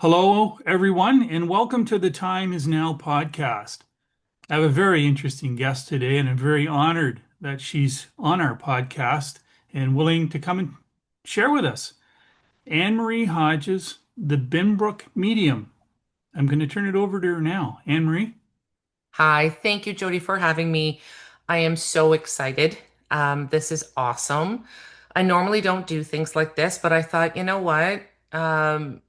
Hello, everyone, and welcome to the Time Is Now podcast. I have a very interesting guest today, and I'm very honored that she's on our podcast and willing to come and share with us. Annmarie Hodges, the Binbrook medium. I'm going to turn it over to her now. Annmarie? Hi, thank you, Jody, for having me. I am so excited. This is awesome. I normally don't do things like this, but I thought, you know what? Um,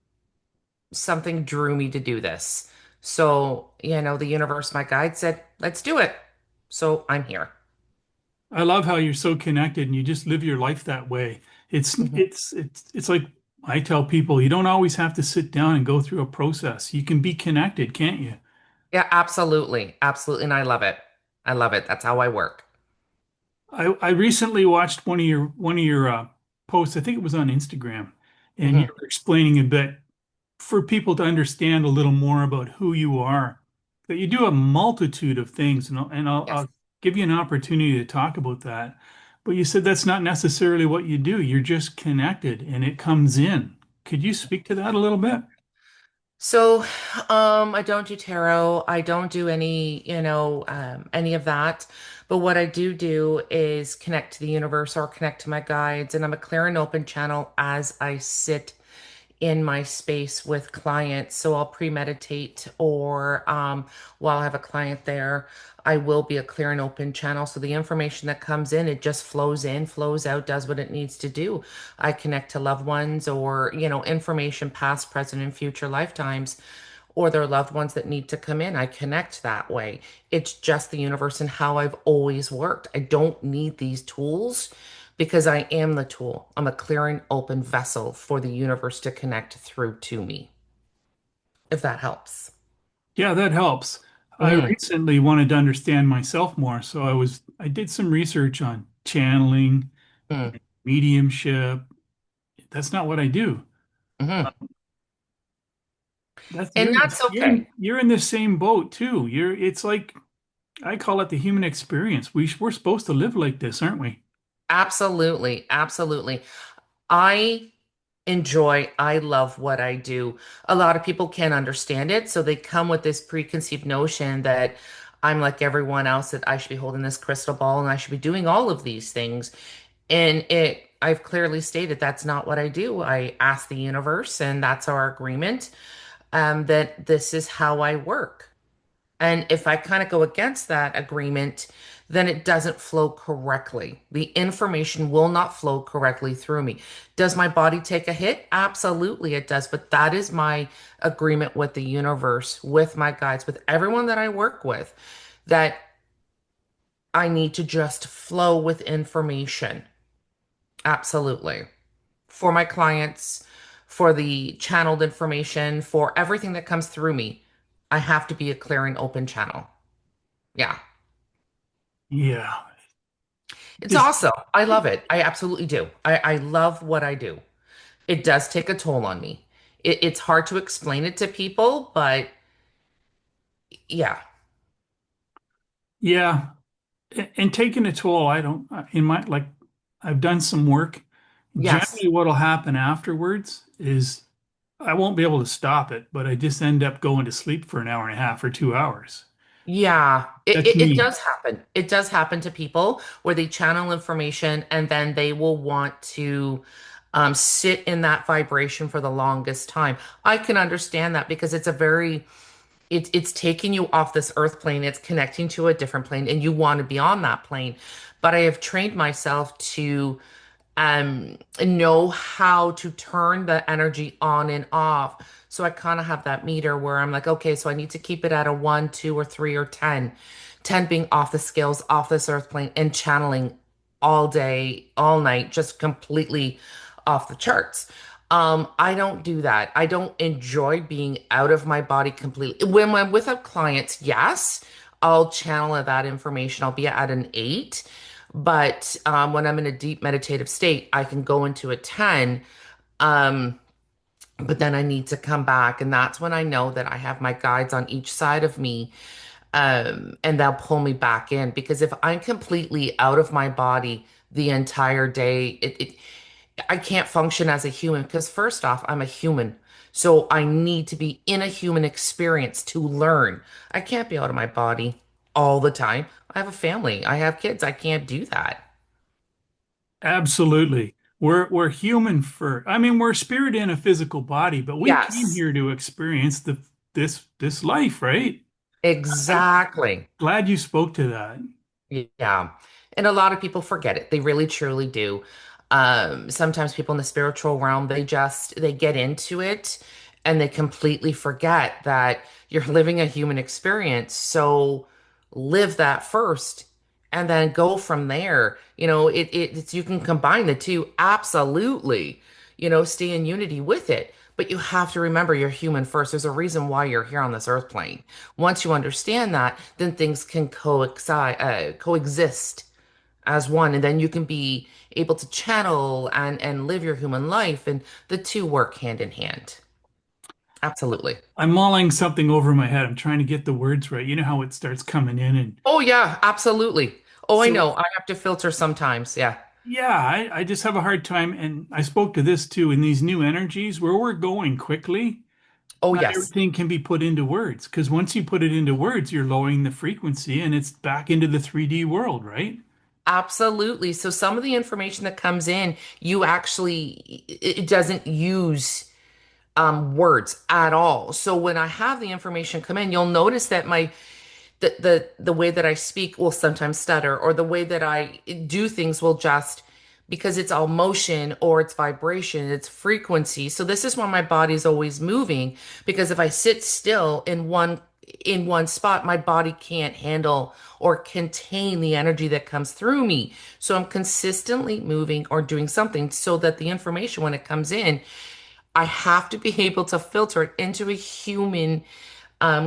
Something drew me to do this. So, the universe, my guide said, let's do it. So I'm here. I love how you're so connected and you just live your life that way. It's Mhm. it's it's like I tell people, you don't always have to sit down and go through a process. You can be connected, can't you? Yeah, absolutely. Absolutely. And I love it. I love it. That's how I work. I recently watched one of your posts. I think it was on Instagram, and you Mhm. were explaining a bit for people to understand a little more about who you are. That you do a multitude of things, and I'll Yes. give you an opportunity to talk about that. But you said that's not necessarily what you do. You're just connected, and it comes in. Could you speak to that a little bit? So, I don't do tarot. I don't do any of that. But what I do is connect to the universe or connect to my guides, and I'm a clear and open channel as I sit in my space with clients. So I'll premeditate or while I have a client there, I will be a clear and open channel. So the information that comes in, it just flows in, flows out, does what it needs to do. I connect to loved ones or, information past, present, and future lifetimes or their loved ones that need to come in. I connect that way. It's just the universe and how I've always worked. I don't need these tools because I am the tool. I'm a clear and open vessel for the universe to connect through to me, if that helps. Yeah, that helps. I Mm, recently wanted to understand myself more, so I did some research on channeling, mm, mediumship. That's not what I do. hmm. That's And you're in that's you're okay. in you're in the same boat too. It's like I call it the human experience. We're supposed to live like this, aren't we? Absolutely. Absolutely. I love what I do. A lot of people can't understand it, so they come with this preconceived notion that I'm like everyone else, that I should be holding this crystal ball and I should be doing all of these things. I've clearly stated that's not what I do. I ask the universe, and that's our agreement, that this is how I work. And if I kind of go against that agreement, then it doesn't flow correctly. The information will not flow correctly through me. Does my body take a hit? Absolutely, it does. But that is my agreement with the universe, with my guides, with everyone that I work with, that I need to just flow with information. Absolutely. For my clients, for the channeled information, for everything that comes through me, I have to be a clear and open channel. Yeah. Yeah. It's Just awesome. I love it. I absolutely do. I love what I do. It does take a toll on me. It's hard to explain it to people, but yeah. yeah. And taking a toll, I don't in my like I've done some work. Yes. Generally what'll happen afterwards is I won't be able to stop it, but I just end up going to sleep for an hour and a half or 2 hours. Yeah. That's It me. does happen. It does happen to people where they channel information and then they will want to sit in that vibration for the longest time. I can understand that because it's taking you off this earth plane, it's connecting to a different plane, and you want to be on that plane. But I have trained myself to know how to turn the energy on and off. So I kind of have that meter where I'm like, okay, so I need to keep it at a one, two, or three, or 10. 10 being off the scales, off this earth plane, and channeling all day, all night, just completely off the charts. I don't do that. I don't enjoy being out of my body completely. When I'm with a client, yes, I'll channel that information. I'll be at an 8. But when I'm in a deep meditative state, I can go into a 10. Um, but then I need to come back. And that's when I know that I have my guides on each side of me. And they'll pull me back in. Because if I'm completely out of my body the entire day, I can't function as a human. Because first off, I'm a human. So I need to be in a human experience to learn. I can't be out of my body all the time. I have a family, I have kids. I can't do that. Absolutely. We're human for, I mean, we're spirit in a physical body, but we came Yes, here to experience this life, right? I'm exactly. glad you spoke to that. Yeah. And a lot of people forget it. They really truly do. Sometimes people in the spiritual realm, they get into it and they completely forget that you're living a human experience. So live that first and then go from there. You can combine the two absolutely, stay in unity with it. But you have to remember you're human first. There's a reason why you're here on this earth plane. Once you understand that, then things can coexist as one, and then you can be able to channel and live your human life, and the two work hand in hand. Absolutely. I'm mulling something over my head. I'm trying to get the words right. You know how it starts coming in. And Oh yeah, absolutely. Oh, I so, know. I have to filter sometimes. Yeah. yeah, I just have a hard time. And I spoke to this too in these new energies where we're going quickly. Oh Not yes. everything can be put into words because once you put it into words, you're lowering the frequency and it's back into the 3D world, right? Absolutely. So some of the information that comes in, you actually it doesn't use words at all. So when I have the information come in, you'll notice that the way that I speak will sometimes stutter, or the way that I do things will just, because it's all motion or it's vibration, it's frequency. So this is why my body's always moving, because if I sit still in one spot, my body can't handle or contain the energy that comes through me. So I'm consistently moving or doing something so that the information, when it comes in, I have to be able to filter it into a human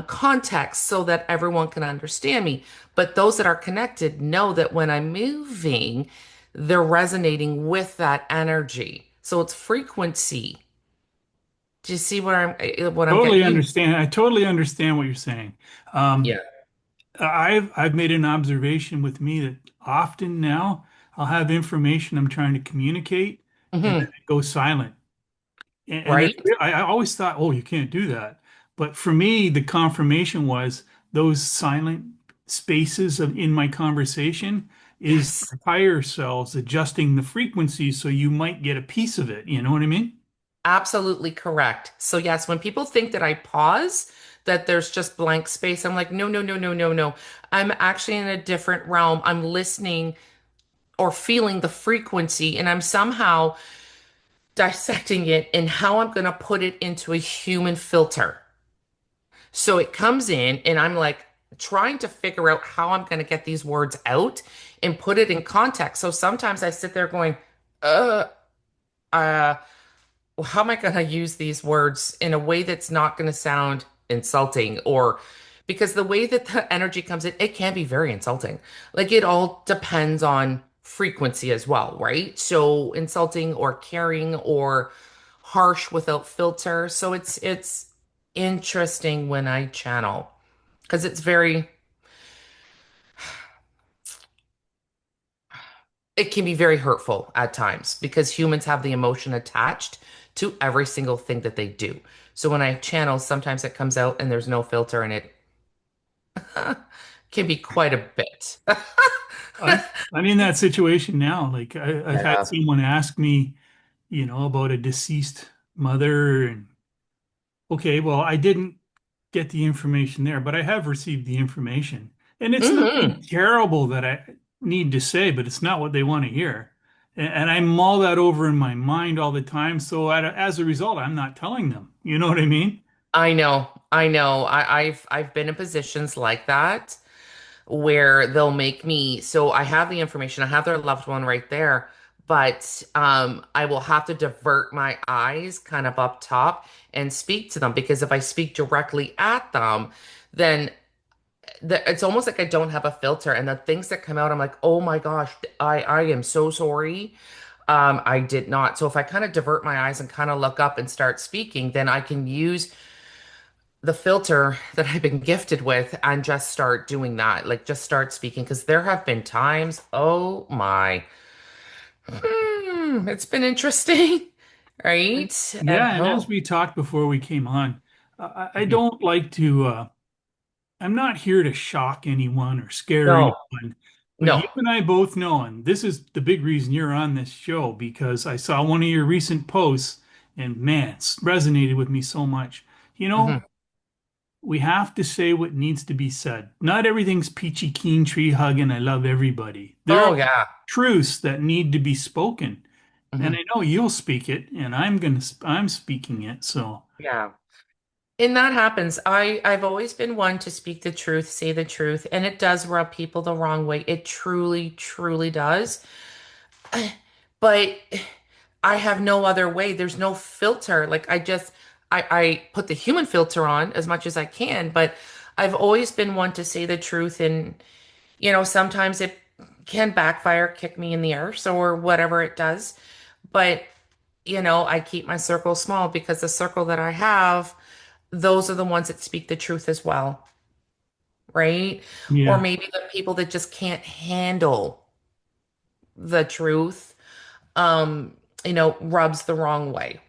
context so that everyone can understand me. But those that are connected know that when I'm moving, they're resonating with that energy. So it's frequency. Do you see what I'm Totally getting? understand. I totally understand what you're saying. Um, Yeah. I've made an observation with me that often now I'll have information I'm trying to communicate and then Hmm. it goes silent. And Right? I always thought, oh, you can't do that. But for me, the confirmation was those silent spaces in my conversation is Yes. our higher selves adjusting the frequency so you might get a piece of it. You know what I mean? Absolutely correct. So yes, when people think that I pause, that there's just blank space, I'm like, no, no, no, no, no, no. I'm actually in a different realm. I'm listening or feeling the frequency, and I'm somehow dissecting it and how I'm going to put it into a human filter. So it comes in, and I'm like trying to figure out how I'm going to get these words out and put it in context. So sometimes I sit there going, uh, uh, well, how am I going to use these words in a way that's not going to sound insulting, or because the way that the energy comes in, it can be very insulting. Like it all depends on frequency as well, right? So insulting or caring or harsh without filter. So it's interesting when I channel, because it can be very hurtful at times because humans have the emotion attached to every single thing that they do. So when I channel, sometimes it comes out and there's no filter, and it can be quite a bit. I'm in that situation now. Like I've had Yeah. someone ask me, about a deceased mother, and okay, well, I didn't get the information there, but I have received the information. And it's nothing Hmm. terrible that I need to say, but it's not what they want to hear. And I mull that over in my mind all the time. So as a result, I'm not telling them. You know what I mean? I know. I know. I've been in positions like that where they'll make me, so I have the information, I have their loved one right there, but I will have to divert my eyes kind of up top and speak to them, because if I speak directly at them, then it's almost like I don't have a filter, and the things that come out, I'm like, oh my gosh, I am so sorry. I did not. So if I kind of divert my eyes and kind of look up and start speaking, then I can use the filter that I've been gifted with and just start doing that. Like just start speaking, because there have been times, oh my, it's been interesting. right? And Yeah, and as oh, we talked before we came on, I mhm. don't like to, I'm not here to shock anyone or scare No, anyone, but you no. and I both know, and this is the big reason you're on this show, because I saw one of your recent posts and man, it's resonated with me so much. You know, Hmm. we have to say what needs to be said. Not everything's peachy keen tree hugging. I love everybody. There are Oh yeah. truths that need to be spoken. And Hmm. I know you'll speak it, and I'm speaking it. So Yeah. And that happens. I've always been one to speak the truth, say the truth, and it does rub people the wrong way. It truly, truly does. But I have no other way. There's no filter. Like I put the human filter on as much as I can, but I've always been one to say the truth, and sometimes it can backfire, kick me in the arse or whatever it does. But I keep my circle small because the circle that I have, those are the ones that speak the truth as well, right? Or yeah, maybe the people that just can't handle the truth, um, rubs the wrong way.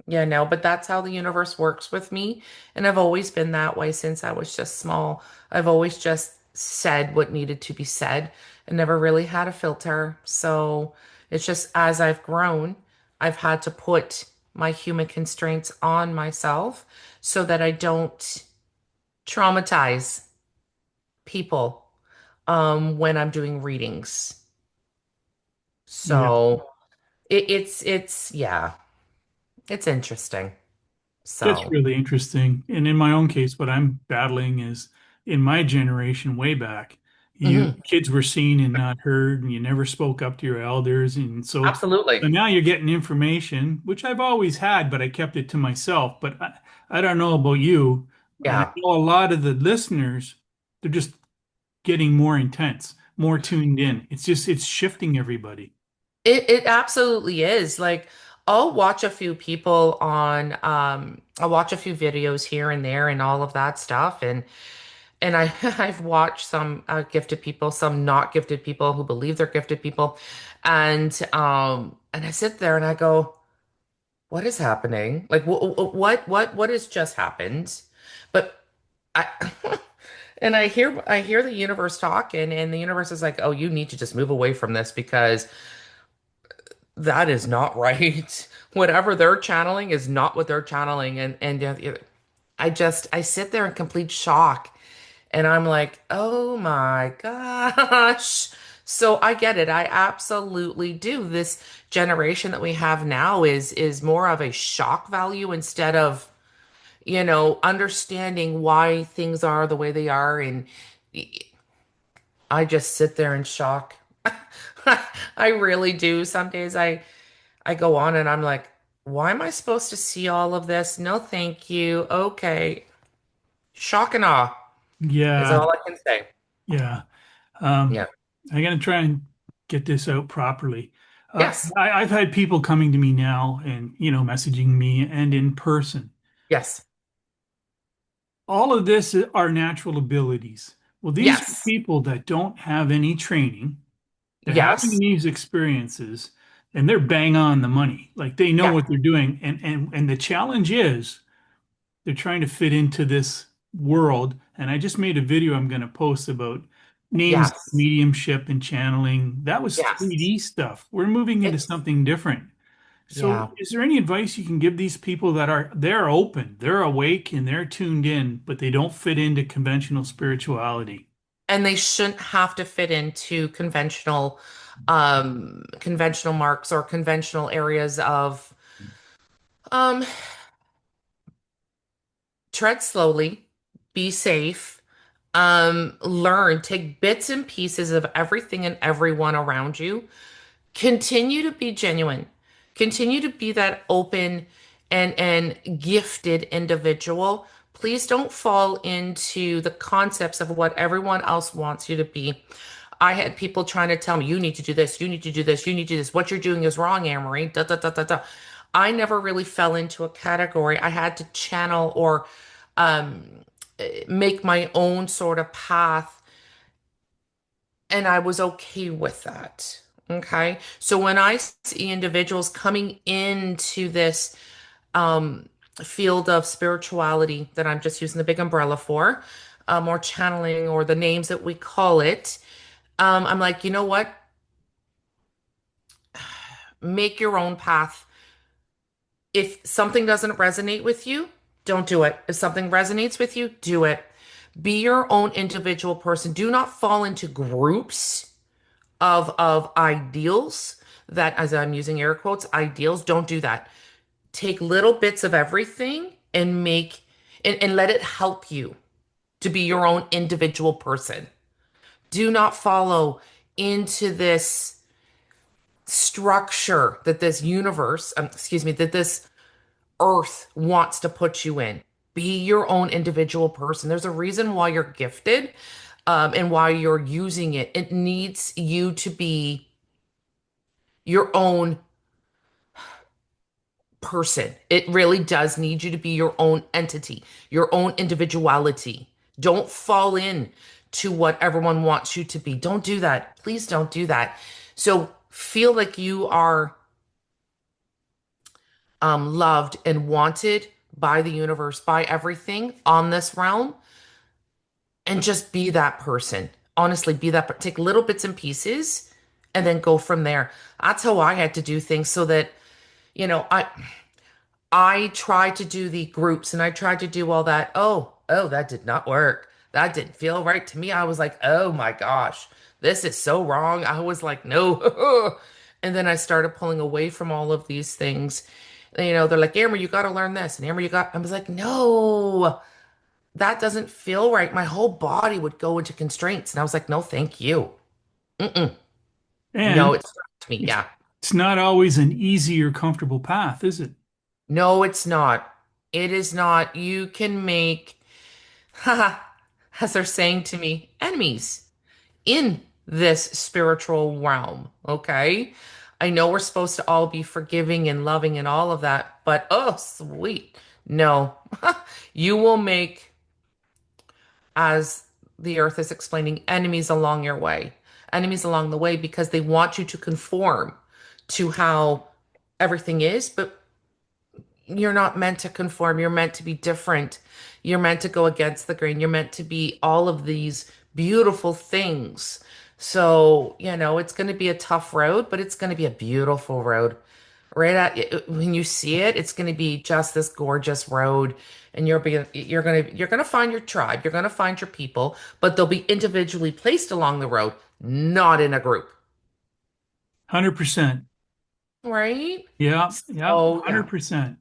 But that's how the universe works with me. And I've always been that way since I was just small. I've always just said what needed to be said and never really had a filter. So it's just as I've grown, I've had to put my human constraints on myself so that I don't traumatize people when I'm doing readings. yeah. So yeah, it's interesting. That's So, really interesting. And in my own case, what I'm battling is in my generation, way back, you mhm, kids were seen and not heard, and you never spoke up to your elders. And so absolutely. now you're getting information, which I've always had, but I kept it to myself. But I don't know about you. And I Yeah. know a lot of the listeners, they're just getting more intense, more tuned in. It's shifting everybody. It absolutely is. Like I'll watch a few videos here and there and all of that stuff and I I've watched some gifted people, some not gifted people who believe they're gifted people. And I sit there and I go, what is happening? Like what has just happened? But I and I hear the universe talking and the universe is like, "Oh, you need to just move away from this because that is not right. Whatever they're channeling is not what they're channeling." And I sit there in complete shock, and I'm like, "Oh my gosh!" So I get it. I absolutely do. This generation that we have now is more of a shock value instead of understanding why things are the way they are, and I just sit there in shock. I really do. Some days I go on and I'm like, why am I supposed to see all of this? No, thank you. Okay. Shock and awe is Yeah, all I can say. yeah. Yeah. I'm gonna try and get this out properly. Yes. I've had people coming to me now and, messaging me and in person. Yes. All of this are natural abilities. Well, these are Yes. people that don't have any training. They're having Yes. these experiences and they're bang on the money. Like they know Yeah. what they're doing. And the challenge is they're trying to fit into this world. And I just made a video I'm going to post about names, Yes. mediumship, and channeling. That was Yes. 3D stuff. We're moving into It's something different. So, yeah. is there any advice you can give these people that they're open, they're awake, and they're tuned in, but they don't fit into conventional spirituality? And they shouldn't have to fit into conventional marks or conventional areas of um tread slowly, be safe, learn, take bits and pieces of everything and everyone around you. Continue to be genuine. Continue to be that open and gifted individual. Please don't fall into the concepts of what everyone else wants you to be. I had people trying to tell me, you need to do this, you need to do this, you need to do this. What you're doing is wrong, Annmarie. Da, da, da, da, da. I never really fell into a category. I had to channel or um, make my own sort of path, and I was okay with that. Okay. So when I see individuals coming into this um, field of spirituality that I'm just using the big umbrella for, or channeling or the names that we call it, I'm like, you know what? Make your own path. If something doesn't resonate with you, don't do it. If something resonates with you, do it. Be your own individual person. Do not fall into groups of ideals that, as I'm using air quotes, ideals. Don't do that. Take little bits of everything and and let it help you to be your own individual person. Do not follow into this structure that this universe, excuse me, that this earth wants to put you in. Be your own individual person. There's a reason why you're gifted, and why you're using it. It needs you to be your own person. It really does need you to be your own entity, your own individuality. Don't fall in to what everyone wants you to be. Don't do that. Please don't do that. So feel like you are loved and wanted by the universe, by everything on this realm, and just be that person. Honestly, be that, take little bits and pieces and then go from there. That's how I had to do things so that, you know, I tried to do the groups and I tried to do all that. Oh, that did not work. That didn't feel right to me. I was like, oh my gosh, this is so wrong. I was like, no. And then I started pulling away from all of these things. You know, they're like, Amber, you got to learn this. And Amber, I was like, no, that doesn't feel right. My whole body would go into constraints. And I was like, no, thank you. Mm-mm. No, And it's not me. it's Yeah. it's not always an easy or comfortable path, is it? No, it's not. It is not. You can make, haha, as they're saying to me, enemies in this spiritual realm. Okay. I know we're supposed to all be forgiving and loving and all of that, but oh, sweet. No, you will make, as the earth is explaining, enemies along your way, enemies along the way because they want you to conform to how everything is, but you're not meant to conform. You're meant to be different. You're meant to go against the grain. You're meant to be all of these beautiful things. So, you know, it's going to be a tough road, but it's going to be a beautiful road. Right at when you see it, it's going to be just this gorgeous road, and you're going to find your tribe. You're going to find your people, but they'll be individually placed along the road, not in a group. 100%. Right? Yeah, yeah, So, yeah. 100%.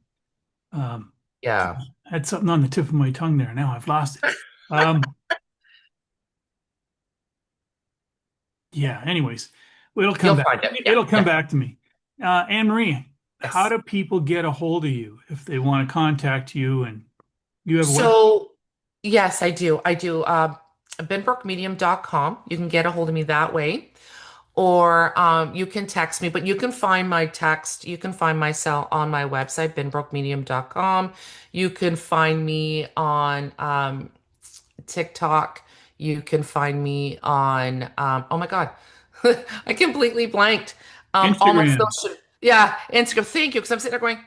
Um, Yeah. I had something on the tip of my tongue there. Now I've lost it. Um, yeah, anyways, it'll come You'll back. find it. Yeah. It'll come Yeah. back to me. Anne-Marie, how Yes. do people get a hold of you if they want to contact you and you have a web? So, yes, I do. I do. Binbrookmedium.com. You can get a hold of me that way. Or you can text me, but you can find my text. You can find my cell on my website, binbrookmedium.com. You can find me on TikTok. You can find me on, oh my God, I completely blanked. All my Instagram. social, yeah, Instagram. Thank you, because I'm sitting there going,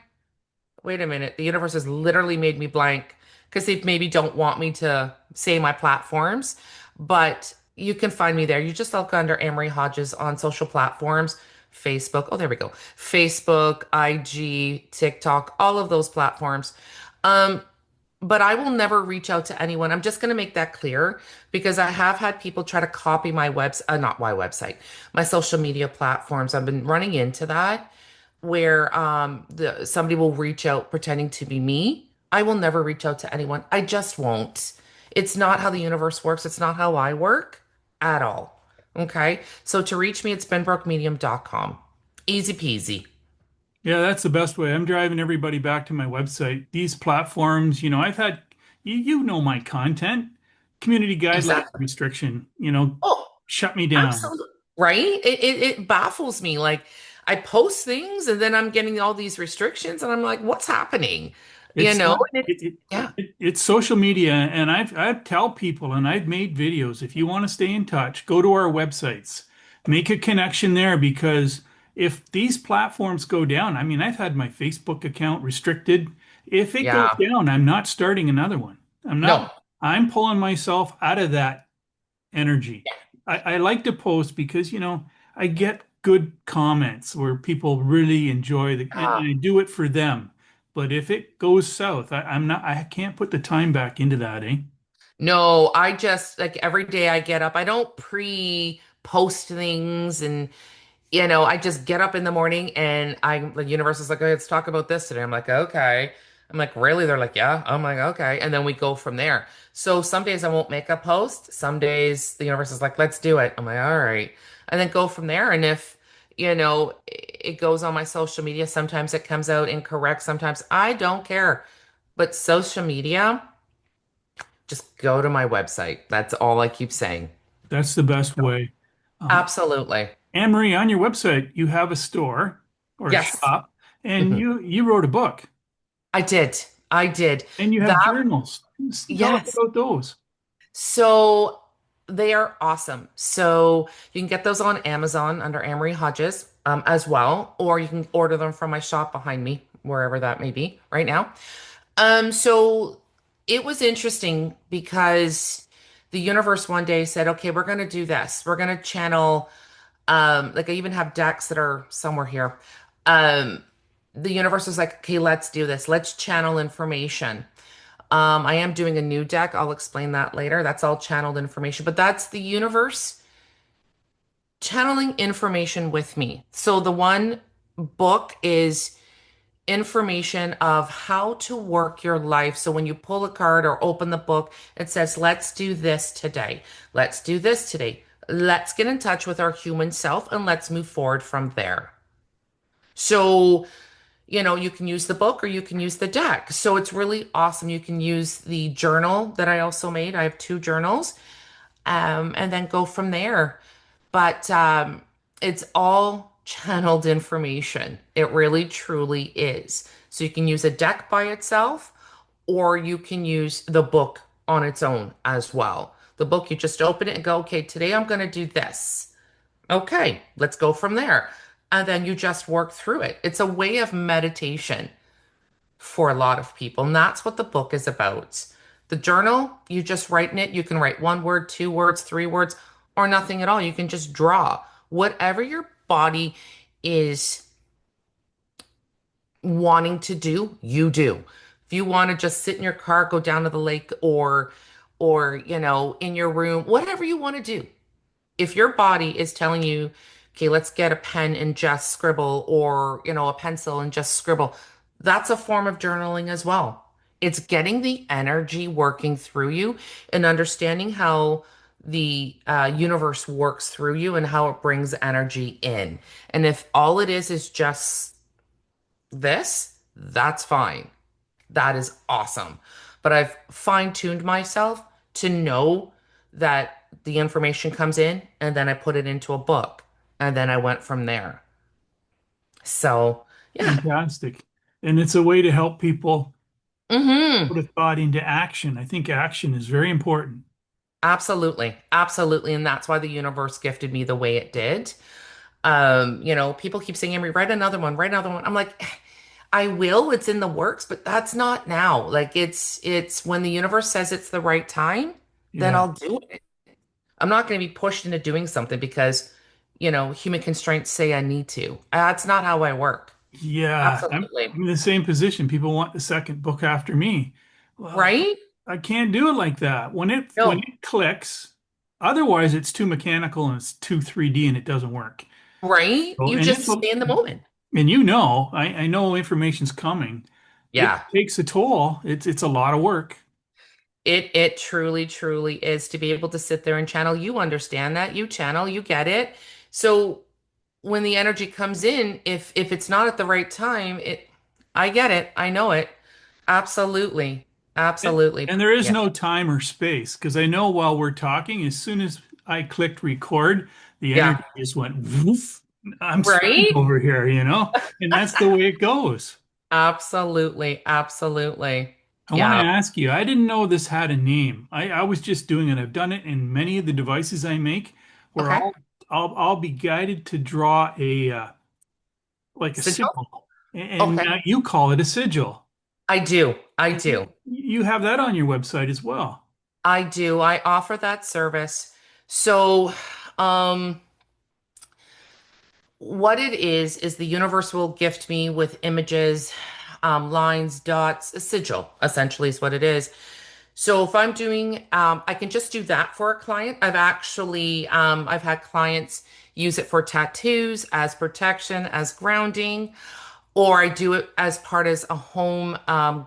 wait a minute, the universe has literally made me blank because they maybe don't want me to say my platforms, but you can find me there. You just look under Annmarie Hodges on social platforms, Facebook. Oh, there we go. Facebook, IG, TikTok, all of those platforms. Um, but I will never reach out to anyone. I'm just going to make that clear because I have had people try to copy my not my website, my social media platforms. I've been running into that where somebody will reach out pretending to be me. I will never reach out to anyone. I just won't. It's not how the universe works. It's not how I work at all. Okay? So to reach me, it's benbrookmedium.com. Easy peasy. Yeah, that's the best way. I'm driving everybody back to my website. These platforms, I've had, you know my content, community guideline Exactly. restriction, Oh, shut me down. absolutely. Right? It baffles me. Like I post things and then I'm getting all these restrictions and I'm like, what's happening? You It's know? not, And yeah. it's social media, and I tell people, and I've made videos. If you want to stay in touch, go to our websites. make a connection there because if these platforms go down, I mean, I've had my Facebook account restricted. If it goes Yeah. down, I'm not starting another one. I'm not, No. I'm pulling myself out of that energy. I like to post because, I get good comments where people really enjoy and Yeah. I do it for them. But if it goes south, I can't put the time back into that, eh? No, I just like every day I get up, I don't pre-post things and I just get up in the morning and the universe is like, "Okay, let's talk about this today." I'm like, okay. I'm like, really? They're like, yeah. I'm like, okay. And then we go from there. So some days I won't make a post. Some days the universe is like, let's do it. I'm like, all right. And then go from there. And if, it goes on my social media, sometimes it comes out incorrect. Sometimes I don't care. But social media, just go to my website. That's all I keep saying. That's the best way. Um, Absolutely. Anne-Marie, on your website, you have a store or a Yes. shop, and Mhm. you wrote a book, I did. I did. and you have That, journals. Tell us yes. about those. So they are awesome. So you can get those on Amazon under Annmarie Hodges as well, or you can order them from my shop behind me, wherever that may be right now. So it was interesting because the universe one day said, okay, we're going to do this. We're going to channel, like I even have decks that are somewhere here. Um, the universe was like, okay, let's do this. Let's channel information. I am doing a new deck. I'll explain that later. That's all channeled information, but that's the universe channeling information with me. So the one book is information of how to work your life. So when you pull a card or open the book, it says, let's do this today. Let's do this today. Let's get in touch with our human self and let's move forward from there. So you can use the book or you can use the deck. So it's really awesome. You can use the journal that I also made. I have two journals, and then go from there. But it's all channeled information. It really, truly is. So you can use a deck by itself, or you can use the book on its own as well. The book, you just open it and go, okay, today I'm going to do this. Okay, let's go from there. And then you just work through it. It's a way of meditation for a lot of people. And that's what the book is about. The journal, you just write in it. You can write one word, two words, three words, or nothing at all. You can just draw whatever your body is wanting to do, you do. If you want to just sit in your car, go down to the lake or in your room, whatever you want to do, if your body is telling you, okay, let's get a pen and just scribble, or, a pencil and just scribble, that's a form of journaling as well. It's getting the energy working through you and understanding how the universe works through you and how it brings energy in. And if all it is just this, that's fine. That is awesome. But I've fine-tuned myself to know that the information comes in and then I put it into a book and then I went from there. So, yeah. Fantastic. And it's a way to help people Mm-hmm. put a thought into action. I think action is very important. Absolutely. Absolutely. And that's why the universe gifted me the way it did. People keep saying, Emery, write another one, write another one. I'm like, I will, it's in the works, but that's not now. Like it's when the universe says it's the right time, then Yeah. I'll do it. I'm not going to be pushed into doing something because, human constraints say I need to. That's not how I work. Yeah. Absolutely. I'm in the same position. People want the second book after me. Well, Right? I can't do it like that. When No. it clicks, otherwise it's too mechanical and it's too 3D and it doesn't work. Right? So, You and just it's a, stay in the moment. and I know information's coming. It Yeah. takes a toll. It's a lot of work. It truly, truly is to be able to sit there and channel. You understand that. You channel, you get it. So when the energy comes in, if it's not at the right time, I get it. I know it. Absolutely. And, Absolutely. and there is Yeah. no time or space because I know while we're talking, as soon as I clicked record, the Yeah. energy just went woof. I'm sweating Right? over here, and that's the way it goes. Absolutely. Absolutely. I want to Yeah. ask you, I didn't know this had a name. I was just doing it. I've done it in many of the devices I make where Okay. I'll be guided to draw a like a Sigil? symbol, and Okay. you call it a sigil. I do. I And do. you have that on your website as well. I do. I offer that service. So, um, what it is the universe will gift me with images, lines, dots, a sigil, essentially is what it is. So if I'm doing, I can just do that for a client. I've had clients use it for tattoos, as protection, as grounding, or I do it as part as a home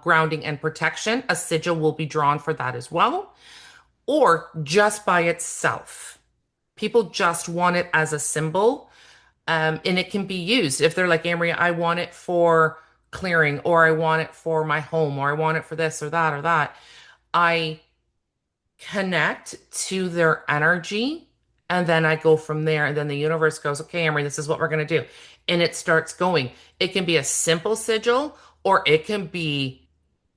grounding and protection. A sigil will be drawn for that as well, or just by itself. People just want it as a symbol, and it can be used if they're like, Annmarie, I want it for clearing, or I want it for my home, or I want it for this or that or that. I connect to their energy, and then I go from there. And then the universe goes, okay, Emery, this is what we're going to do. And it starts going. It can be a simple sigil, or it can be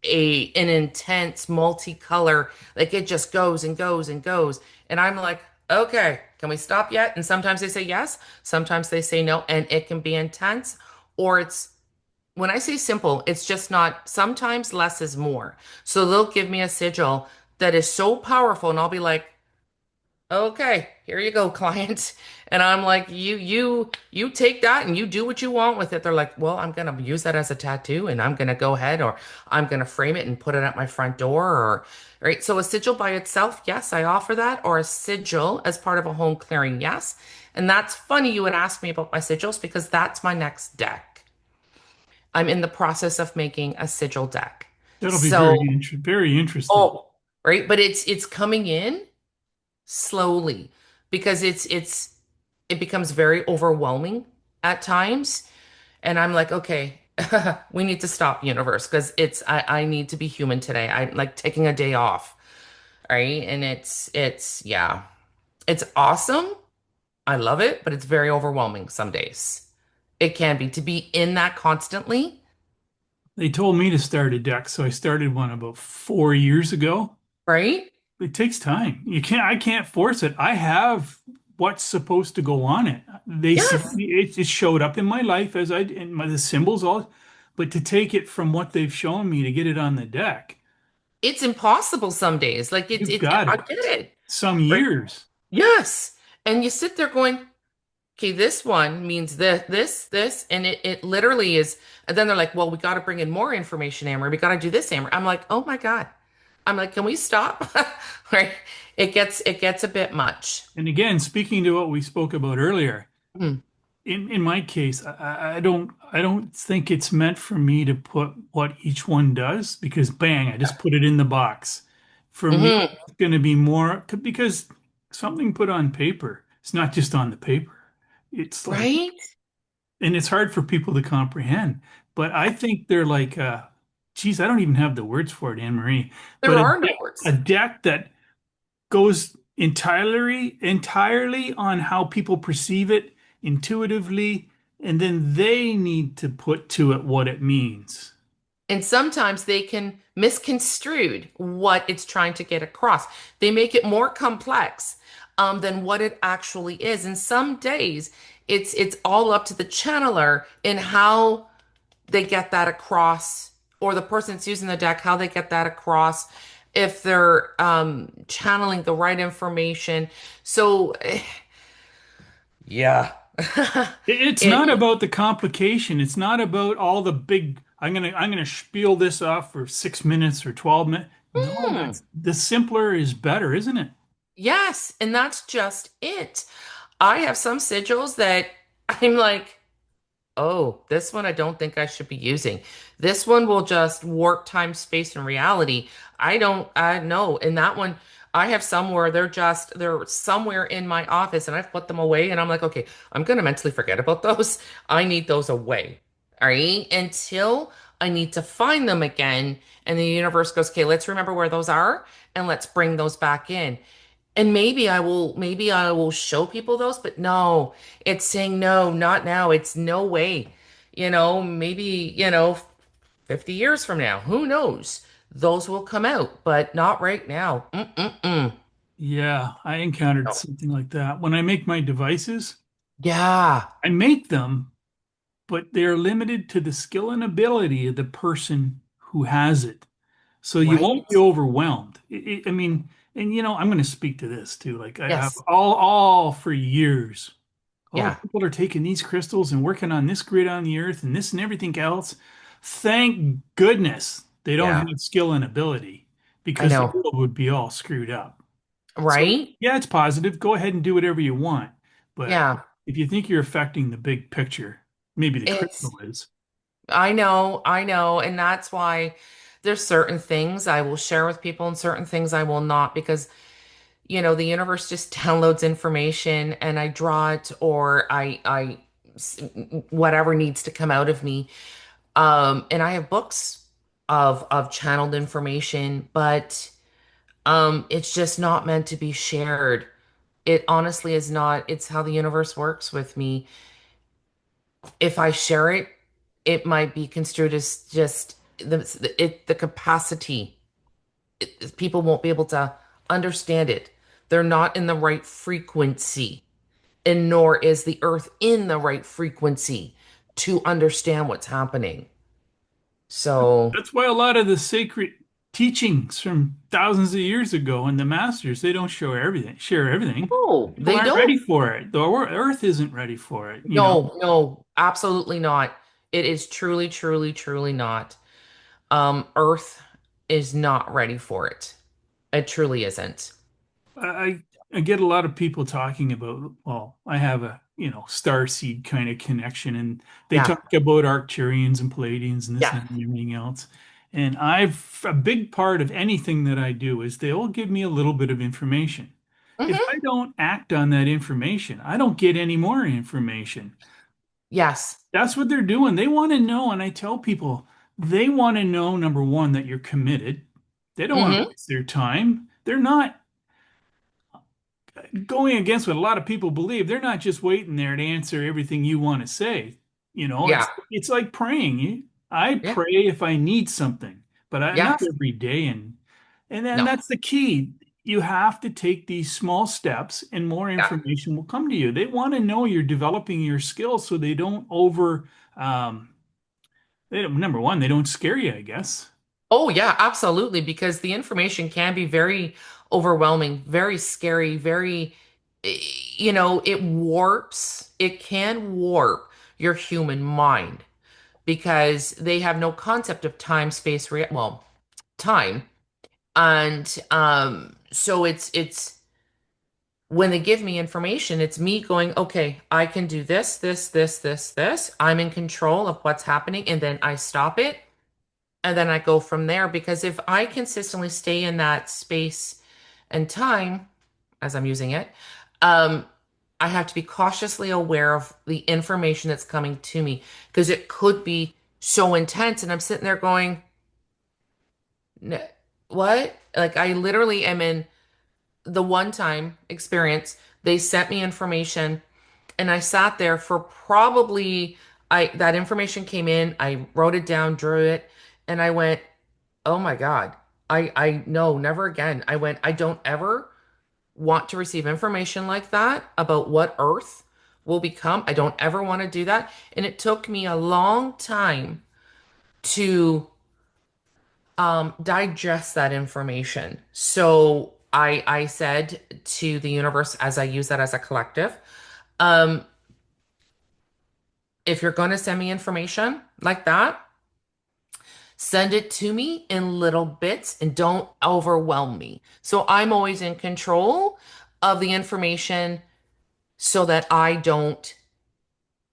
an intense multicolor, like it just goes and goes and goes. And I'm like, okay, can we stop yet? And sometimes they say yes, sometimes they say no, and it can be intense, or it's when I say simple, it's just not, sometimes less is more. So they'll give me a sigil that is so powerful, and I'll be like, okay, here you go, client. And I'm like, you take that and you do what you want with it. They're like, well, I'm gonna use that as a tattoo, and I'm gonna go ahead, or I'm gonna frame it and put it at my front door, or right. So a sigil by itself, yes, I offer that, or a sigil as part of a home clearing, yes. And that's funny you would ask me about my sigils because that's my next deck. I'm in the process of making a sigil deck. That'll be So, very interesting. oh, right, but it's coming in slowly because it becomes very overwhelming at times, and I'm like, okay, we need to stop, universe, because I need to be human today. I'm like taking a day off, right? And it's yeah, it's awesome. I love it, but it's very overwhelming some days. It can be to be in that constantly, They told me to start a deck, so I started one about 4 years ago. right? It takes time. I can't force it. I have what's supposed to go on it. Yes. It showed up in my life as the symbols all, but to take it from what they've shown me to get it on the deck, It's impossible some days. Like you've it's got I it. get it. Some Right? years. Yes. And you sit there going, okay, this one means this, and it literally is. And then they're like, well, we got to bring in more information, Amber. We got to do this, Amber. I'm like, oh my God. I'm like, can we stop? Right? It gets a bit much. And again, speaking to what we spoke about earlier, Mm. in my case, I don't think it's meant for me to put what each one does because bang, I just put it in the box. For me, Hmm. it's going to be more because something put on paper, it's not just on the paper. It's like, Right? and it's hard for people to comprehend. But I think they're like, geez, I don't even have the words for it, Anne Marie. There But are no a words. deck that goes entirely on how people perceive it intuitively, and then they need to put to it what it means. And sometimes they can misconstrued what it's trying to get across. They make it more complex than what it actually is. And some days it's all up to the channeler in how they get that across, or the person that's using the deck, how they get that across, if they're channeling the right information. So, yeah. It's not It, about the complication. It's not about all the big, I'm gonna spiel this off for 6 minutes or 12 minutes. No, hmm. that's the simpler is better, isn't it? Yes, and that's just it. I have some sigils that I'm like, oh, this one I don't think I should be using. This one will just warp time, space, and reality. I know. And that one, I have some where they're somewhere in my office and I've put them away and I'm like, okay, I'm gonna mentally forget about those. I need those away. All right. Until I need to find them again. And the universe goes, okay, let's remember where those are and let's bring those back in. And maybe I will show people those, but no, it's saying no, not now. It's no way. Maybe, 50 years from now, who knows? Those will come out, but not right now. Mm-mm-mm. Yeah, I encountered No. something like that. When I make my devices, Yeah. I make them, but they're limited to the skill and ability of the person who has it. So you won't be Right? overwhelmed. I mean, and I'm going to speak to this too. Like I have Yes. all for years. Oh, Yeah. people are taking these crystals and working on this grid on the earth and this and everything else. Thank goodness they don't Yeah. have skill and ability I because the know. world would be all screwed up. So, Right? yeah, it's positive. Go ahead and do whatever you want. But Yeah. if you think you're affecting the big picture, maybe the It's, crystal is. I know. And that's why there's certain things I will share with people and certain things I will not because, the universe just downloads information and I draw it or whatever needs to come out of me. And I have books of channeled information, but it's just not meant to be shared. It honestly is not. It's how the universe works with me. If I share it, it might be construed as just the capacity. People won't be able to understand it. They're not in the right frequency, and nor is the earth in the right frequency to understand what's happening. So, That's why a lot of the sacred teachings from thousands of years ago and the masters, they don't share everything. oh, People they aren't don't. ready for it. The earth isn't ready for it. No, no, absolutely not. It is truly, truly, truly not. Earth is not ready for it. It truly isn't. I I get a lot of people talking about, well, I have a, star seed kind of connection, and they Yeah. talk about Arcturians and Palladians and this, Yeah. that, and everything else. And a big part of anything that I do is they'll give me a little bit of information. If I Hmm. don't act on that information, I don't get any more information. Yes. That's what they're doing. They want to know, and I tell people they want to know, number one, that you're committed. They don't want to Hmm. waste their time. They're not going against what a lot of people believe. They're not just waiting there to answer everything you want to say. Yeah. It's like praying. I Yeah. pray if I need something, but not Yes. every day. And then No. that's the key. You have to take these small steps, and more Yeah. information will come to you. They want to know you're developing your skills, so they don't over. They don't, number one, they don't scare you, I guess. Oh, yeah, absolutely. Because the information can be very overwhelming, very scary, it warps, it can warp your human mind because they have no concept of time, space, time. And so it's when they give me information, it's me going, okay, I can do this, this, this, this, this. I'm in control of what's happening, and then I stop it, and then I go from there. Because if I consistently stay in that space and time, as I'm using it, um, I have to be cautiously aware of the information that's coming to me because it could be so intense, and I'm sitting there going, What? Like I literally am in the one time experience, they sent me information and I sat there for probably I that information came in, I wrote it down, drew it, and I went, "Oh my God. I no, never again." I went, "I don't ever want to receive information like that about what Earth will become. I don't ever want to do that." And it took me a long time to digest that information. So I said to the universe as I use that as a collective, um, if you're going to send me information like that, send it to me in little bits and don't overwhelm me. So I'm always in control of the information so that I don't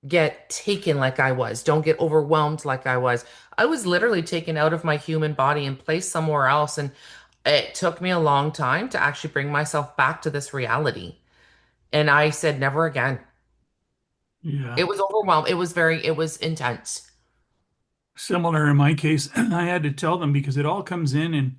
get taken like I was, don't get overwhelmed like I was. I was literally taken out of my human body and placed somewhere else. And it took me a long time to actually bring myself back to this reality. And I said, never again. Yeah. It was overwhelmed. It was intense. Similar in my case, I had to tell them because it all comes in, and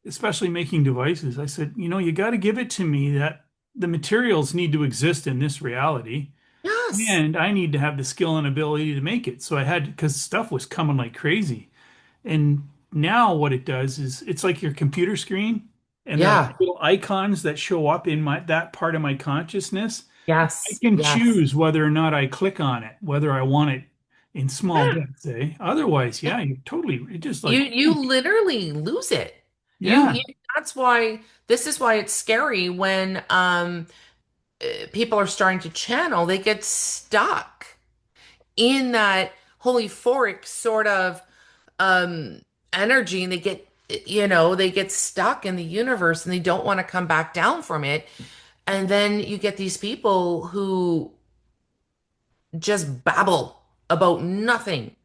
especially making devices. I said, you got to give it to me that the materials need to exist in this reality, Yes. and I need to have the skill and ability to make it. So I had, because stuff was coming like crazy. And now what it does is it's like your computer screen. and they're Yeah. like little icons that show up in my that part of my consciousness. I Yes. can Yes. choose whether or not I click on it, whether I want it in small bits, eh? Otherwise, yeah, you totally it just like You literally lose it. yeah. You that's why this is why it's scary when people are starting to channel, they get stuck in that holy euphoric sort of um energy, and they get, they get stuck in the universe and they don't want to come back down from it. And then you get these people who just babble about nothing.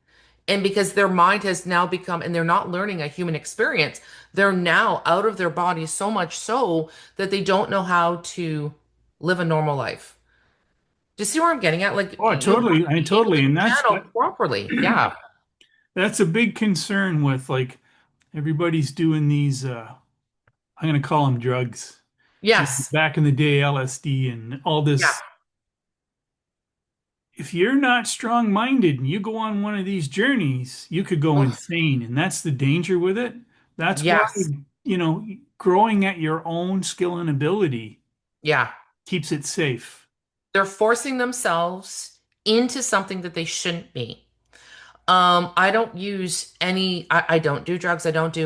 And because their mind has now become, and they're not learning a human experience, they're now out of their body so much so that they don't know how to live a normal life. Do you see where I'm getting at? Like, Oh, you have totally. to I be able totally, to and channel properly. Yeah. that's a big concern with like everybody's doing these I'm going to call them drugs. Yes. Back in the day, LSD and all Yeah. this. If you're not strong-minded and you go on one of these journeys, you could go Oh, insane, and that's the danger with it. That's why, yes. you know, growing at your own skill and ability Yeah. keeps it safe. They're forcing themselves into something that they shouldn't be. I don't use any, I don't do drugs. I don't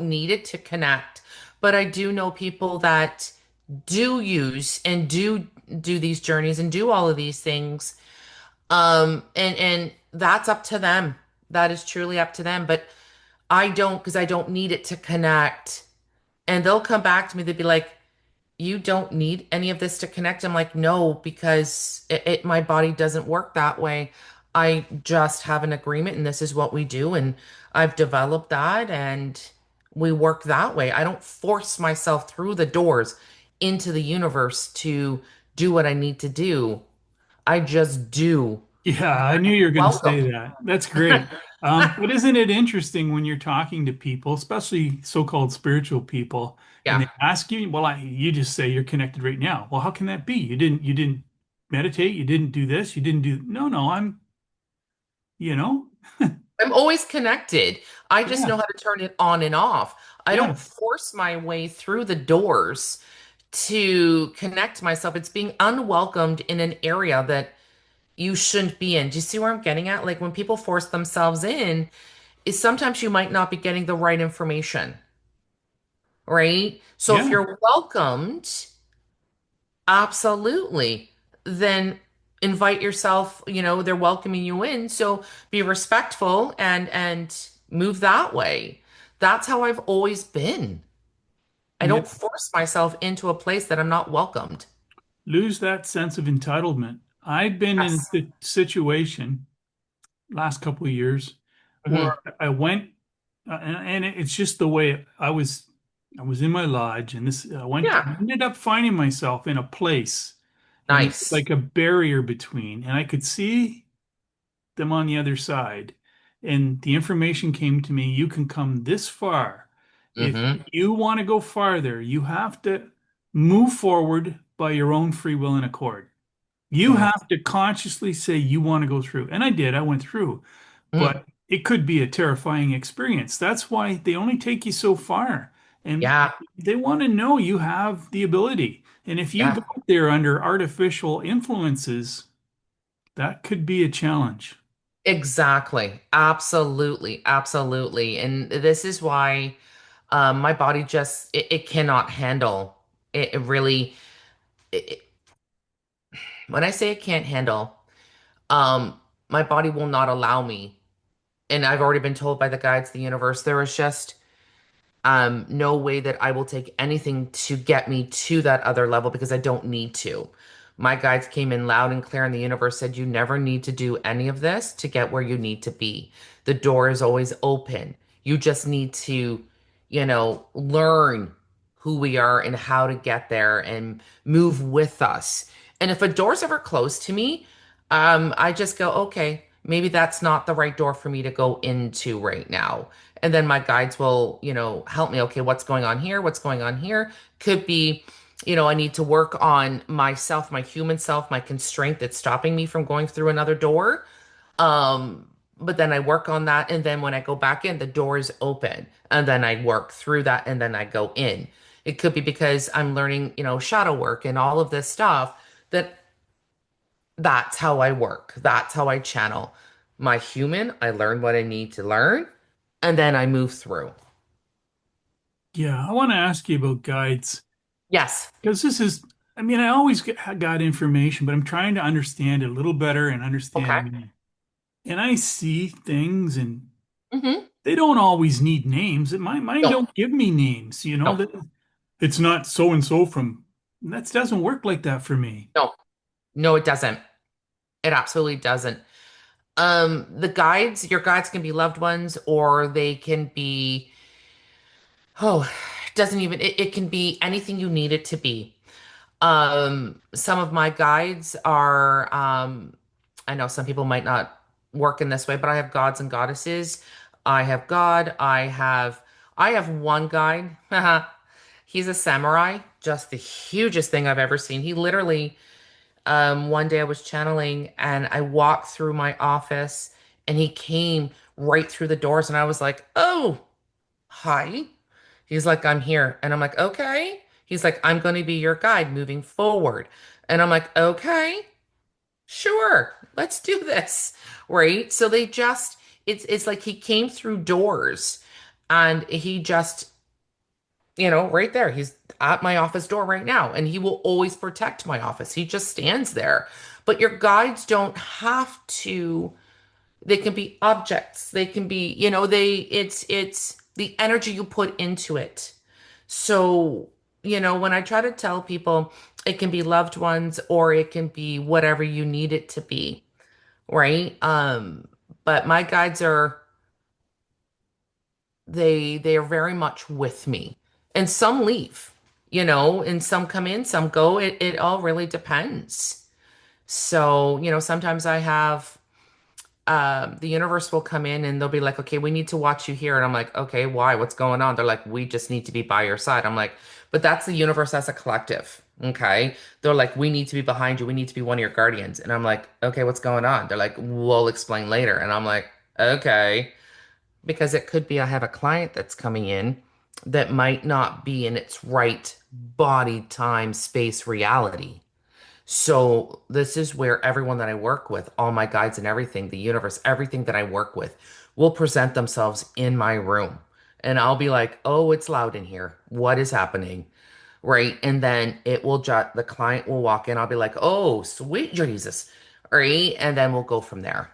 need it to connect. But I do know people that do use and do these journeys and do all of these things. And that's up to them. That is truly up to them. But I don't, because I don't need it to connect. And they'll come back to me, they'd be like, you don't need any of this to connect. I'm like, no, because my body doesn't work that way. I just have an agreement and this is what we do. And I've developed that and we work that way. I don't force myself through the doors into the universe to do what I need to do. I just do. Yeah, I knew you were going to Welcome. say that. That's great. But isn't it interesting when you're talking to people, especially so-called spiritual people, and Yeah. they ask you, well, you just say you're connected right now. Well, how can that be? You didn't meditate, you didn't do this, you didn't do, no, no, I'm, you know, I'm always connected. I just yeah, know how to turn it on and off. I don't yeah, force my way through the doors to connect myself. It's being unwelcomed in an area that you shouldn't be in. Do you see where I'm getting at? Like when people force themselves in, is sometimes you might not be getting the right information, right? So if yeah. you're welcomed, absolutely, then invite yourself, they're welcoming you in. So be respectful and move that way. That's how I've always been. I Yeah. don't force myself into a place that I'm not welcomed. Lose that sense of entitlement. I've been in Yes. a situation last couple of years where Hmm. I went, and it's just the way I was in my lodge, and I Yeah. ended up finding myself in a place, and there was Nice. like a barrier between, and I could see them on the other side. And the information came to me, you can come this far. If Hmm. you want to go farther, you have to move forward by your own free will and accord. You Mm. have to consciously say you want to go through. And I did, I went through, Mm. but it could be a terrifying experience. That's why they only take you so far. And Yeah. they want to know you have the ability. And if you go Yeah. there under artificial influences, that could be a challenge. Exactly. Absolutely. Absolutely. And this is why my body just it cannot handle it really it, when I say it can't handle, um, my body will not allow me. And I've already been told by the guides of the universe, there is just no way that I will take anything to get me to that other level because I don't need to. My guides came in loud and clear, and the universe said, you never need to do any of this to get where you need to be. The door is always open. You just need to, learn who we are and how to get there and move with us. And if a door's ever closed to me, I just go, okay, maybe that's not the right door for me to go into right now. And then my guides will, help me. Okay, what's going on here? What's going on here? Could be, I need to work on myself, my human self, my constraint that's stopping me from going through another door. but then I work on that. And then when I go back in, the door is open. And then I work through that and then I go in. It could be because I'm learning, shadow work and all of this stuff that that's how I work. That's how I channel. My human, I learn what I need to learn and then I move through. Yeah, I want to ask you about guides Yes. because this is, I mean, I always got information, but I'm trying to understand it a little better and Okay. understand me. And I see things and Mm-hmm. they don't always need names. My mine No, don't give me names, no, that it's not so and so from that doesn't work like that for me. no, no, it doesn't. It absolutely doesn't. Your guides can be loved ones or they can be, oh, it doesn't even, it can be anything you need it to be. Some of my guides are, I know some people might not work in this way, but I have gods and goddesses. I have God. I have one guide. He's a samurai, just the hugest thing I've ever seen. He literally, one day I was channeling and I walked through my office and he came right through the doors and I was like, oh, hi. He's like, I'm here. And I'm like, okay. He's like, I'm going to be your guide moving forward. And I'm like, okay, sure, let's do this. Right. So it's like he came through doors and he just, right there. He's at my office door right now and he will always protect my office. He just stands there. But your guides don't have to, they can be objects. They can be, it's the energy you put into it. So, when I try to tell people it can be loved ones or it can be whatever you need it to be, right? But my guides they are very much with me. And some leave, and some come in, some go. It all really depends. So, sometimes I have the universe will come in and they'll be like, okay, we need to watch you here. And I'm like, okay, why? What's going on? They're like, we just need to be by your side. I'm like, but that's the universe as a collective. Okay. They're like, we need to be behind you. We need to be one of your guardians. And I'm like, okay, what's going on? They're like, we'll explain later. And I'm like, okay. Because it could be I have a client that's coming in that might not be in its right body, time, space, reality. So this is where everyone that I work with, all my guides and everything, the universe, everything that I work with will present themselves in my room. And I'll be like, "Oh, it's loud in here. What is happening?" Right? And then the client will walk in. I'll be like, "Oh, sweet Jesus." Right? And then we'll go from there.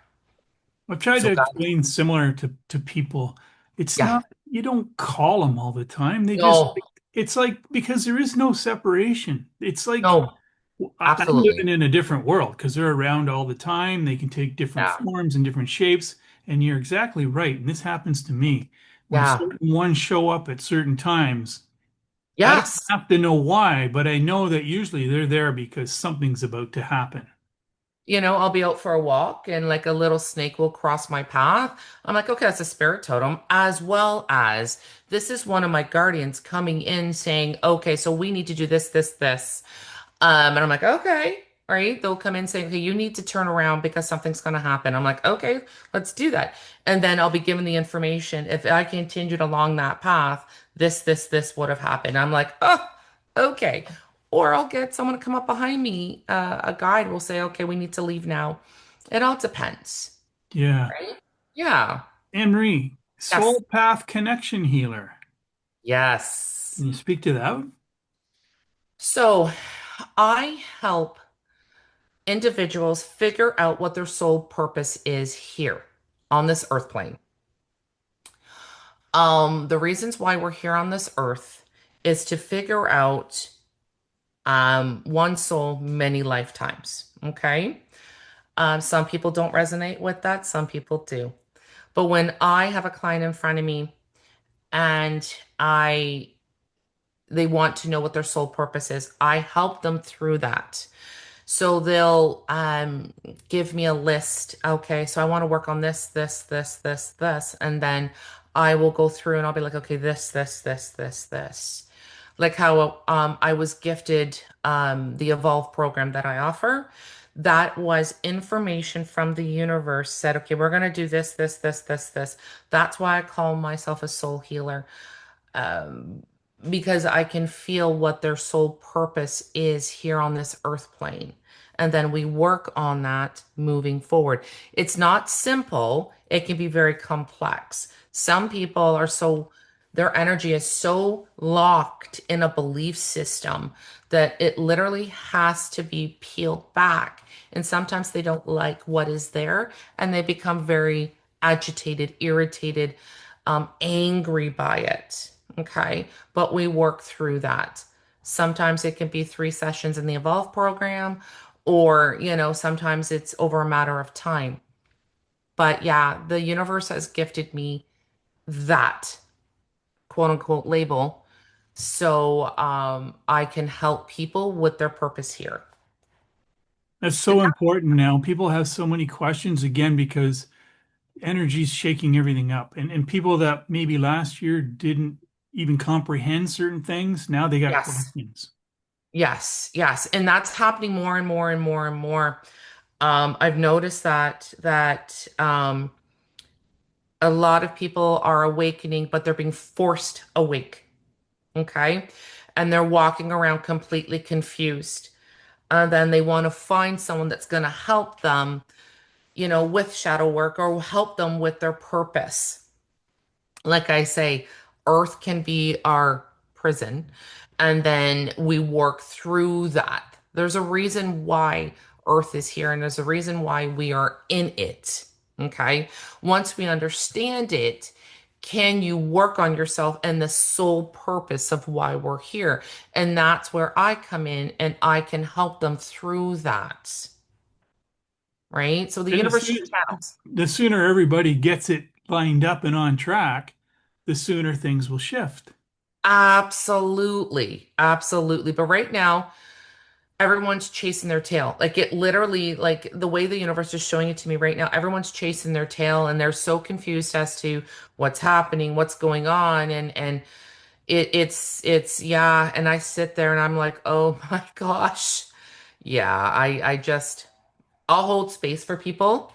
I've tried So to guys, explain similar to people. It's yeah. not, you don't call them all the time. No, It's like, because there is no separation. It's like, no, I'm living absolutely. in a different world because they're around all the time. They can take different Yeah. forms and different shapes. And you're exactly right. And this happens to me when Yeah. certain ones show up at certain times. I don't Yes. have to know why, but I know that usually they're there because something's about to happen. I'll be out for a walk and like a little snake will cross my path. I'm like, okay, that's a spirit totem, as well as this is one of my guardians coming in saying, okay, so we need to do this, this, this. And I'm like, okay, all right. They'll come in saying, okay, you need to turn around because something's going to happen. I'm like, okay, let's do that. And then I'll be given the information. If I continued along that path, this would have happened. I'm like, oh, okay. Or I'll get someone to come up behind me. A guide will say, okay, we need to leave now. It all depends, Yeah. right? Yeah. Annmarie, Yes. Soul Path Connection Healer. Yes. Can you speak to that? So I help individuals figure out what their sole purpose is here on this earth plane. The reasons why we're here on this earth is to figure out one soul, many lifetimes. Okay. Some people don't resonate with that, some people do. But when I have a client in front of me and I they want to know what their soul purpose is, I help them through that. So they'll give me a list. Okay, so I want to work on this, and then I will go through and I'll be like, okay, this. Like how I was gifted the Evolve program that I offer. That was information from the universe said, okay, we're going to do this, this, this, this, this. That's why I call myself a soul healer, um, because I can feel what their sole purpose is here on this earth plane. And then we work on that moving forward. It's not simple, it can be very complex. Some people are so, their energy is so locked in a belief system that it literally has to be peeled back. And sometimes they don't like what is there and they become very agitated, irritated, angry by it. Okay. But we work through that. Sometimes it can be 3 sessions in the Evolve program, or, sometimes it's over a matter of time. But yeah, the universe has gifted me that quote unquote label so I can help people with their purpose here. That's so important now. People have so many questions again because energy's shaking everything up. And people that maybe last year didn't even comprehend certain things, now they got Yes. questions. Yes, yes. And that's happening more and more and more and more. I've noticed that a lot of people are awakening, but they're being forced awake. Okay. And they're walking around completely confused. And then they want to find someone that's going to help them, with shadow work or help them with their purpose. Like I say, Earth can be our prison, and then we work through that. There's a reason why Earth is here, and there's a reason why we are in it. Okay. Once we understand it, can you work on yourself and the sole purpose of why we're here? And that's where I come in and I can help them through that. Right. So the And universe just channels. the sooner everybody gets it lined up and on track, the sooner things will shift. Absolutely. Absolutely. But right now, everyone's chasing their tail. Like it literally, like the way the universe is showing it to me right now, everyone's chasing their tail and they're so confused as to what's happening, what's going on. And it's yeah. And I sit there and I'm like, oh my gosh. Yeah, I'll hold space for people,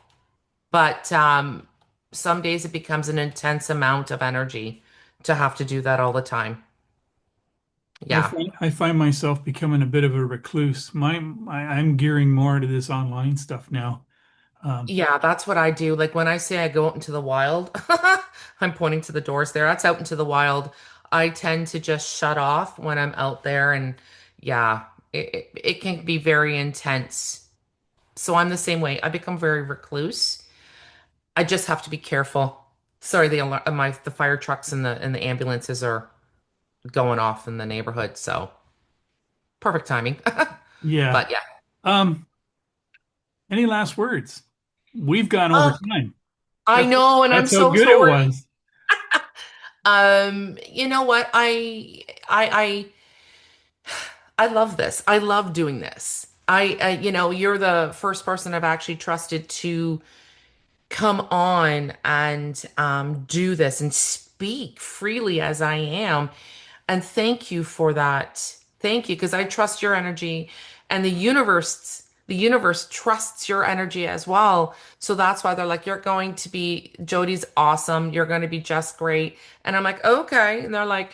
but some days it becomes an intense amount of energy to have to do that all the time. Yeah. I find myself becoming a bit of a recluse. I'm gearing more to this online stuff now. Um, Yeah, that's what I do. Like when I say I go out into the wild, I'm pointing to the doors there. That's out into the wild. I tend to just shut off when I'm out there, and yeah, it can be very intense. So I'm the same way. I become very recluse. I just have to be careful. Sorry, the fire trucks and the ambulances are going off in the neighborhood, so perfect timing. yeah. But yeah. Um, any last words? We've gone over Oh, time. I That's know, and I'm that's how so good it sorry. was. You know what? I love this. I love doing this. You're the first person I've actually trusted to come on and do this and speak freely as I am. And thank you for that. Thank you, because I trust your energy, and the universe trusts your energy as well. So that's why they're like, you're going to be, Jody's awesome. You're going to be just great. And I'm like, okay. And they're like,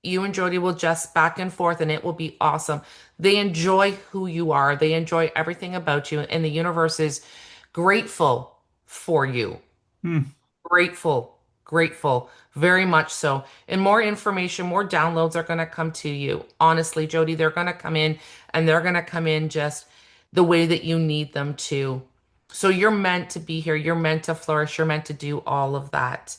you and Jody will just back and forth and it will be awesome. They enjoy who you are. They enjoy everything about you. And the universe is grateful for you. Hmm. Grateful, grateful, very much so. And more information, more downloads are going to come to you. Honestly, Jody, they're going to come in and they're going to come in just the way that you need them to. So you're meant to be here. You're meant to flourish. You're meant to do all of that.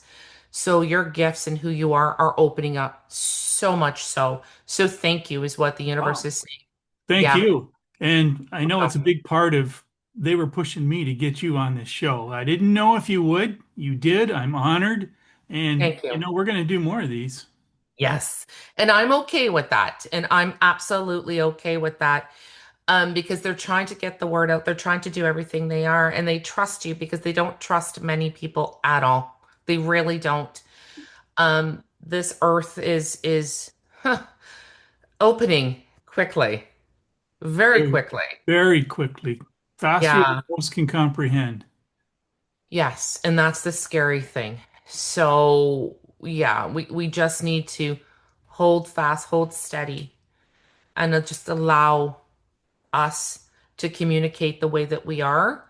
So your gifts and who you are opening up so much so. So thank you is what the universe Wow. is saying. Thank Yeah. you. And I know it's a Welcome. big part of they were pushing me to get you on this show. I didn't know if you would. You did. I'm honored. And Thank you. we're going to do more of these. Yes. And I'm okay with that. And I'm absolutely okay with that. Because they're trying to get the word out. They're trying to do everything they are, and they trust you because they don't trust many people at all. They really don't. This earth is opening quickly, very Very, quickly. very quickly. faster than Yeah. most can comprehend. Yes, and that's the scary thing. So, yeah, we just need to hold fast, hold steady, and just allow us to communicate the way that we are,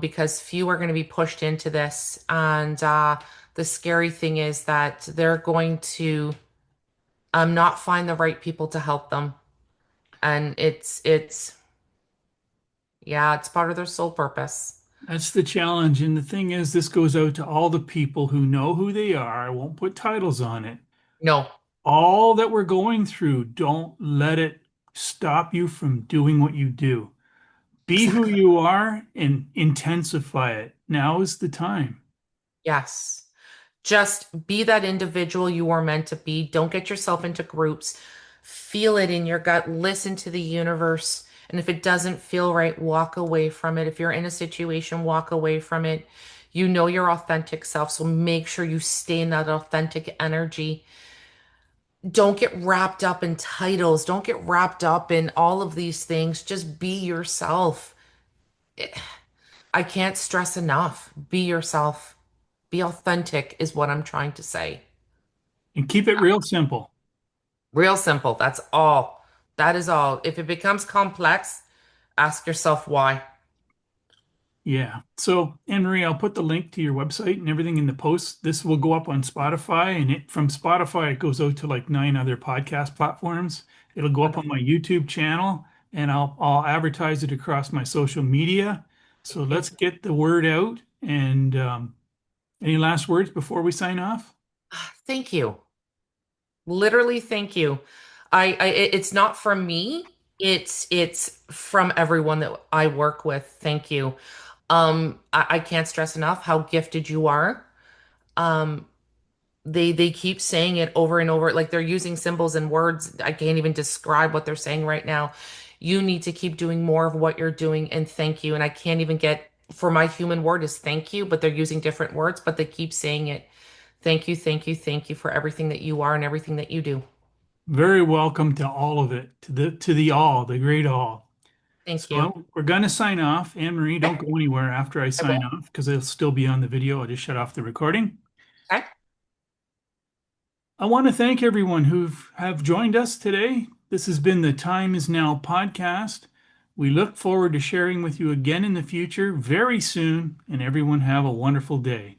because few are going to be pushed into this. And the scary thing is that they're going to not find the right people to help them. And yeah, it's part of their sole purpose. That's the challenge. And the thing is, this goes out to all the people who know who they are. I won't put titles on it. No, All that we're going through, don't let it stop you from doing what you do. Be who exactly. you are and intensify it. Now is the time. Yes. Just be that individual you are meant to be. Don't get yourself into groups. Feel it in your gut. Listen to the universe. And if it doesn't feel right, walk away from it. If you're in a situation, walk away from it. You know your authentic self, so make sure you stay in that authentic energy. Don't get wrapped up in titles. Don't get wrapped up in all of these things. Just be yourself. I can't stress enough. Be yourself. Be authentic, is what I'm trying to say. And keep it real simple. Real simple. That's all. That is all. If it becomes complex, ask yourself why. Yeah. So, Anne-Marie, I'll put the link to your website and everything in the post. This will go up on Spotify, and from Spotify, it goes out to like 9 other podcast platforms. It'll go up on Okay. my YouTube channel, and I'll advertise it across my social media. So Thank you. let's get the word out. And any last words before we sign off? Thank you. Literally, thank you. It's not from me. It's from everyone that I work with. Thank you. I can't stress enough how gifted you are. Um, they keep saying it over and over, like they're using symbols and words. I can't even describe what they're saying right now. You need to keep doing more of what you're doing, and thank you. And I can't even get, for my human word is thank you, but they're using different words, but they keep saying it. Thank you, thank you, thank you for everything that you are and everything that you do. Very welcome to all of it, to the all, the great all. Thank you. So we're going to sign off. Anne-Marie, don't Okay, go anywhere after I I sign will. off because it'll still be on the video. I'll just shut off the recording. Okay. I want to thank everyone who have joined us today. This has been the Time Is Now podcast. We look forward to sharing with you again in the future very soon, and everyone have a wonderful day.